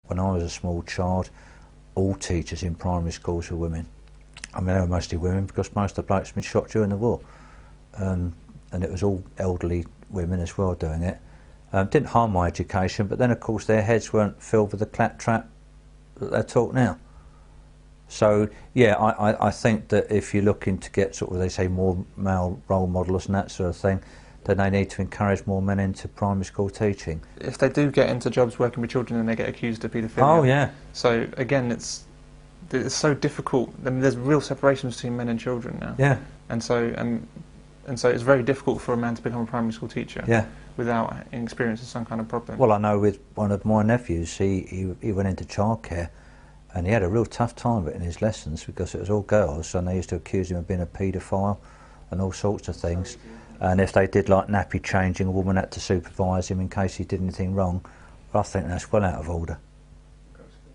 when I was a small child, all teachers in primary schools were women. I mean, they were mostly women because most of the blokes had been shot during the war. And it was all elderly women as well doing it. Didn't harm my education, but then of course their heads weren't filled with the claptrap that they're taught now. So yeah, I think that if you're looking to get sort of, they say, more male role models and that sort of thing, then they need to encourage more men into primary school teaching. If they do get into jobs working with children, then they get accused of paedophilia. Oh yeah. So again, it's so difficult. I mean, there's real separations between men and children now. Yeah. And so it's very difficult for a man to become a primary school teacher. Yeah. Without experiencing some kind of problem. Well, I know with one of my nephews, he went into childcare, and he had a real tough time of it in his lessons because it was all girls, and they used to accuse him of being a paedophile and all sorts of things. And if they did like nappy changing, a woman had to supervise him in case he did anything wrong. But I think that's well out of order.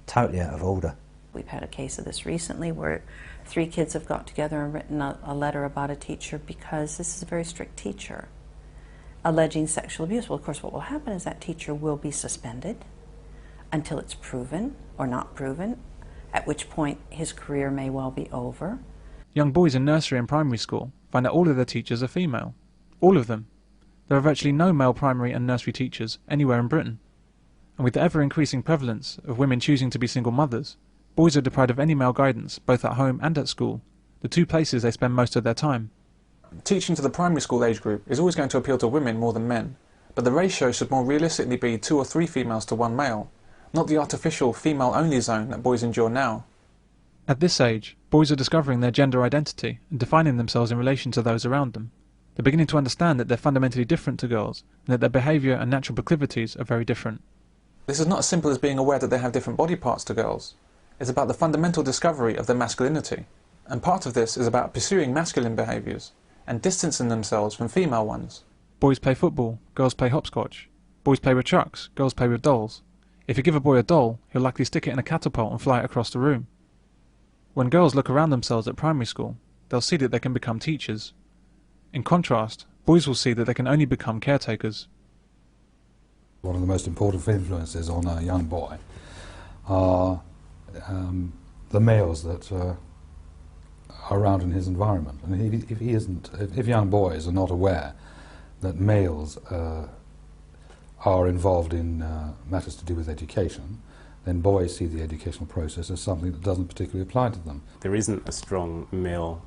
Totally out of order. We've had a case of this recently where 3 kids have got together and written a letter about a teacher because this is a very strict teacher, alleging sexual abuse. Well, of course, what will happen is that teacher will be suspended until it's proven or not proven, at which point his career may well be over. Young boys in nursery and primary school find that all of their teachers are female. All of them. There are virtually no male primary and nursery teachers anywhere in Britain. And with the ever-increasing prevalence of women choosing to be single mothers, boys are deprived of any male guidance, both at home and at school, the 2 places they spend most of their time. Teaching to the primary school age group is always going to appeal to women more than men, but the ratio should more realistically be 2 or 3 females to 1 male, not the artificial female-only zone that boys endure now. At this age, boys are discovering their gender identity and defining themselves in relation to those around them. They're beginning to understand that they're fundamentally different to girls, and that their behaviour and natural proclivities are very different. This is not as simple as being aware that they have different body parts to girls. It's about the fundamental discovery of their masculinity, and part of this is about pursuing masculine behaviours and distancing themselves from female ones. Boys play football, girls play hopscotch. Boys play with trucks, girls play with dolls. If you give a boy a doll, he'll likely stick it in a catapult and fly it across the room. When girls look around themselves at primary school, they'll see that they can become teachers. In contrast, boys will see that they can only become caretakers. One of the most important influences on a young boy are the males that are around in his environment. And if young boys are not aware that males are involved in matters to do with education, then boys see the educational process as something that doesn't particularly apply to them. There isn't a strong male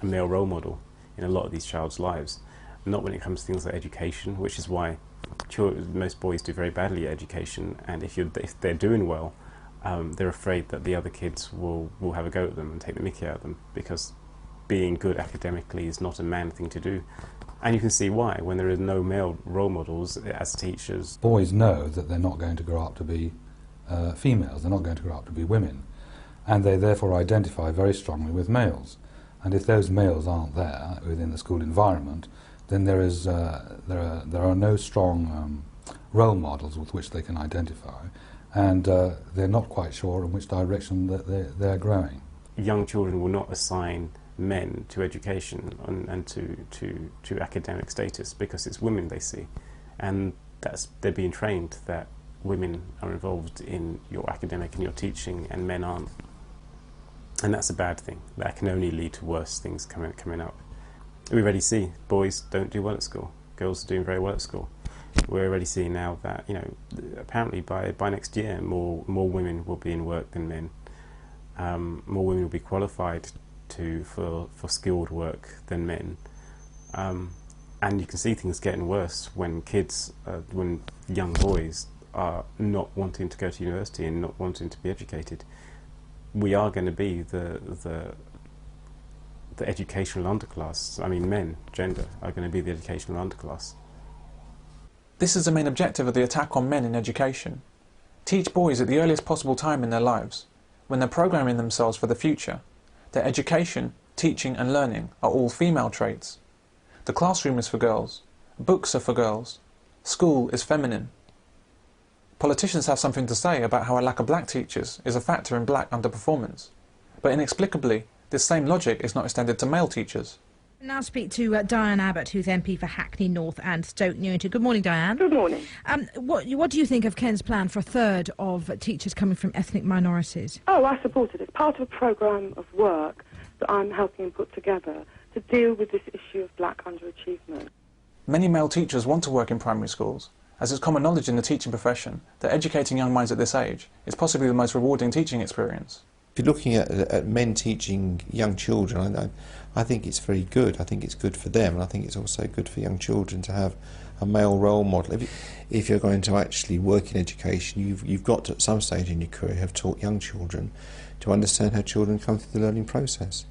role model in a lot of these child's lives, not when it comes to things like education, which is why most boys do very badly at education, and if they're doing well, they're afraid that the other kids will have a go at them and take the mickey out of them, because being good academically is not a man thing to do. And you can see why, when there are no male role models as teachers. Boys know that they're not going to grow up to be females, they're not going to grow up to be women, and they therefore identify very strongly with males. And if those males aren't there within the school environment, then there are no strong role models with which they can identify, and they're not quite sure in which direction that they're growing. Young children will not assign men to education and to academic status because it's women they see, and they're being trained that women are involved in your academic and your teaching and men aren't, and that's a bad thing. That can only lead to worse things coming up. We already see boys don't do well at school, girls are doing very well at school. We're already seeing now that, you know, apparently by next year more women will be in work than men. More women will be qualified for skilled work than men, and you can see things getting worse when when young boys are not wanting to go to university and not wanting to be educated. We are going to be the educational underclass. I mean, men, gender, are going to be the educational underclass. This is the main objective of the attack on men in education. Teach boys at the earliest possible time in their lives, when they're programming themselves for the future, that education, teaching and learning are all female traits. The classroom is for girls, books are for girls, school is feminine. Politicians have something to say about how a lack of black teachers is a factor in black underperformance, but inexplicably, this same logic is not extended to male teachers. Now speak to Diane Abbott, who's MP for Hackney North and Stoke Newington. Good morning, Diane. Good morning. What do you think of Ken's plan for a third of teachers coming from ethnic minorities? Oh, I support it. It's part of a programme of work that I'm helping him put together to deal with this issue of black underachievement. Many male teachers want to work in primary schools, as it's common knowledge in the teaching profession that educating young minds at this age is possibly the most rewarding teaching experience. If you're looking at men teaching young children, I think it's very good. I think it's good for them, and I think it's also good for young children to have a male role model. If you're going to actually work in education, you've got to, at some stage in your career, have taught young children to understand how children come through the learning process.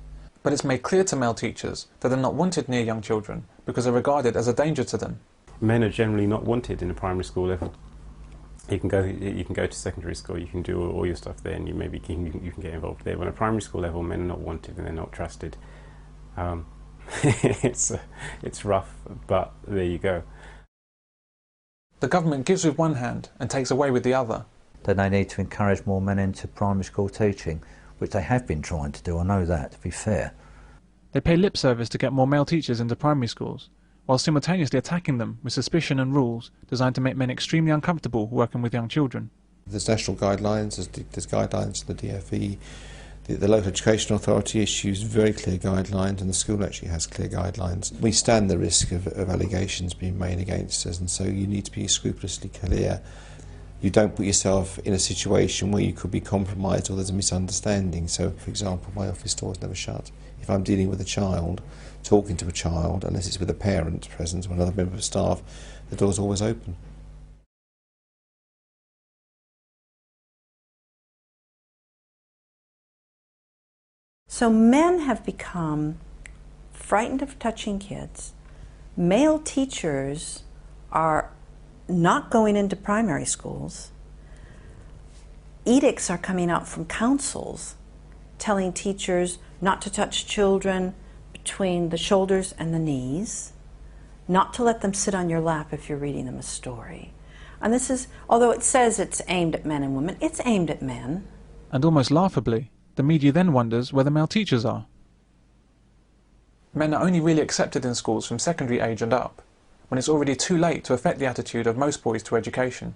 But it's made clear to male teachers that they're not wanted near young children because they're regarded as a danger to them. Men are generally not wanted in a primary school level. You can go to secondary school, you can do all your stuff there, and you can get involved there. But at a primary school level, men are not wanted and they're not trusted. It's rough, but there you go. The government gives with one hand and takes away with the other. Then they need to encourage more men into primary school teaching, which they have been trying to do, I know that, to be fair. They pay lip service to get more male teachers into primary schools, while simultaneously attacking them with suspicion and rules designed to make men extremely uncomfortable working with young children. There's national guidelines, there's guidelines from the DfE, the local education authority issues very clear guidelines, and the school actually has clear guidelines. We stand the risk of allegations being made against us, and so you need to be scrupulously clear. You don't put yourself in a situation where you could be compromised or there's a misunderstanding. So, for example, my office door is never shut. If I'm dealing with a child, talking to a child, unless it's with a parent present or another member of staff, the door's always open. So men have become frightened of touching kids. Male teachers are not going into primary schools. Edicts are coming out from councils telling teachers not to touch children between the shoulders and the knees, not to let them sit on your lap if you're reading them a story. And this is, although it says it's aimed at men and women, it's aimed at men. And almost laughably, the media then wonders where the male teachers are. Men are only really accepted in schools from secondary age and up, when it's already too late to affect the attitude of most boys to education.